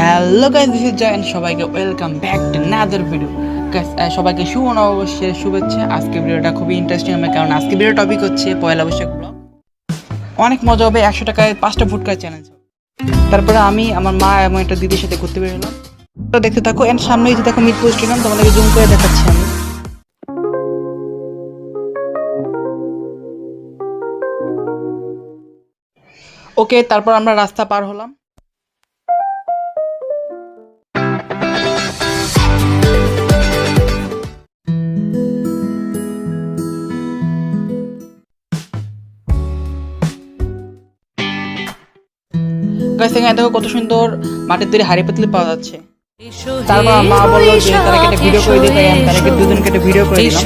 Hello guys, this is Joy and সবাইকে welcome back to another video. Guys সবাইকে শুভ নববর্ষের শুভেচ্ছা। আজকে ভিডিওটা খুবই ইন্টারেস্টিং হবে, কারণ আজকে ভিডিও টপিক হচ্ছে পয়লা বৈশাখ ব্লগ। অনেক মজা হবে, 100 টাকায় 5টা ফুড কার চ্যালেঞ্জ হবে। তারপরে আমি আমার মা এবং একটা দিদির সাথে ঘুরতে বেরোলাম। তো দেখতে থাকো। এন্ড সামনে এই যে দেখো মিরপুর স্টেডিয়াম, তোমাদেরকে জুম করে দেখাচ্ছি আমি। ওকে, তারপর আমরা রাস্তা পার হলাম। গাইস এখানে দেখো কত সুন্দর মাটির তৈরি হাড়ি পাতিল পাওয়া যাচ্ছে। তারপর মা বললো যে তাদেরকে একটা ভিডিও করে দিতে, তাদেরকে দুজনকে একটা ভিডিও করে দিলাম।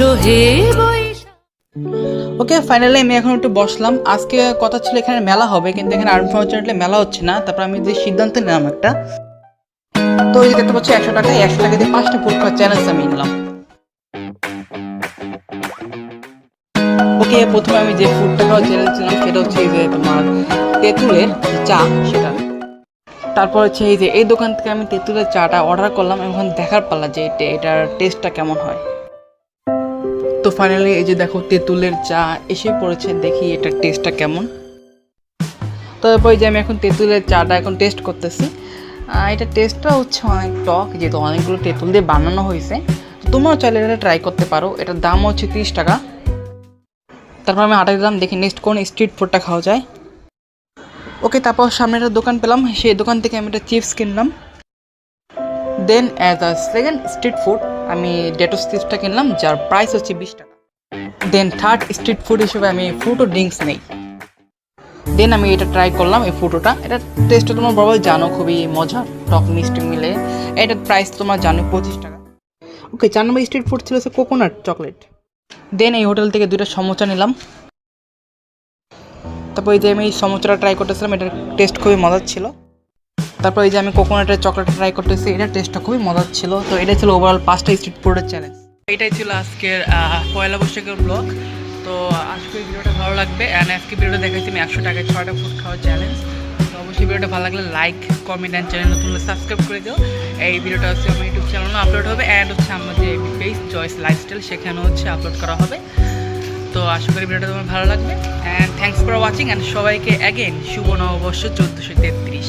ওকে, ফাইনালি আমি এখন একটু বসলাম। আজকে কথা ছিল এখানে মেলা হবে, কিন্তু এখানে আনফরচুনেটলি মেলা হচ্ছে না। তারপর আমি যে সিদ্ধান্ত নিলাম একটা, তো এই যে দেখতে পাচ্ছি 100 টাকা দিয়ে 5টা ফুড খাওয়ার চ্যালেঞ্জ আমি নিলাম। ওকে, প্রথমে আমি যে ফুডটা খাওয়ার চ্যালেঞ্জ নিলাম সেটা হচ্ছে এই যে তোমার তেঁতুলের চা, সেটা। তারপর হচ্ছে এই যে এই দোকান থেকে আমি তেঁতুলের চাটা অর্ডার করলাম, এখন দেখার পালা যে এটার টেস্টটা কেমন হয়। তো ফাইনালি এই যে দেখো তেঁতুলের চা এসে পড়েছে, দেখি এটার টেস্টটা কেমন। তারপর যে আমি এখন তেঁতুলের চাটা এখন টেস্ট করতেছি। এটা টেস্টটা হচ্ছে অনেক টক, যেহেতু অনেকগুলো তেঁতুল দিয়ে বানানো হয়েছে। তোমরাও চাইলে এটা ট্রাই করতে পারো। এটার দাম হচ্ছে 30 টাকা। তারপর আমি হাঁটা দিলাম, দেখি নেক্সট কোন স্ট্রিট ফুডটা খাওয়া যায়। ওকে, তারপর সামনে একটা দোকান পেলাম, সেই দোকান থেকে আমি একটা চিপস কিনলাম। Then as a second street food আমি ডেটোস চিপসটা কিনলাম, যার প্রাইস হচ্ছে 20 টাকা। দেন থার্ড স্ট্রিট ফুড হিসেবে আমি ফ্রুটো ড্রিঙ্কস নেই। দেন আমি এটা ট্রাই করলাম, এই ফ্রুটোটা। এটার টেস্টটা তোমার বরাবর জানো, খুবই মজা, টক মিষ্টি মিলে। এটার প্রাইস তোমার জানো 25 টাকা। ওকে, 4 নম্বর স্ট্রিট ফুড ছিল হচ্ছে কোকোনাট চকলেট। দেন এই হোটেল থেকে 2টা সমোসা নিলাম। তারপর এই যে আমি সমোসাটা ট্রাই করতেছিলাম, এটার টেস্ট খুবই মজার ছিল। তারপর এই যে আমি কোকোনাটের চকলেট ট্রাই করতেছি, এটার টেস্টটা খুবই মজার ছিল। তো এটাই ছিল ওভারঅল 5টা স্ট্রিট ফুডের চ্যালেঞ্জ। এটাই ছিল আজকের পয়লা বৈশাখের ব্লগ। তো আজকের ভিডিওটা ভালো লাগবে। অ্যান্ড আজকে ভিডিওটা দেখাচ্ছি আমি 100 টাকায় 6টা ফুড খাওয়ার চ্যালেঞ্জ। তো অবশ্যই ভিডিওটা ভালো লাগলে লাইক, কমেন্ট অ্যান্ড চ্যানেল নতুন সাবস্ক্রাইব করে দিও। এই ভিডিওটা হচ্ছে আমার ইউটিউব চ্যানেলে আপলোড হবে, অ্যান্ড হচ্ছে আমার যে পেজ জয়েস লাইফস্টাইল, সেখানেও হচ্ছে আপলোড করা হবে। তো আশা করি ভিডিওটা তোমার ভালো লাগবে। And thanks for watching, and সবাইকে অ্যাগেন শুভ নববর্ষ 1433।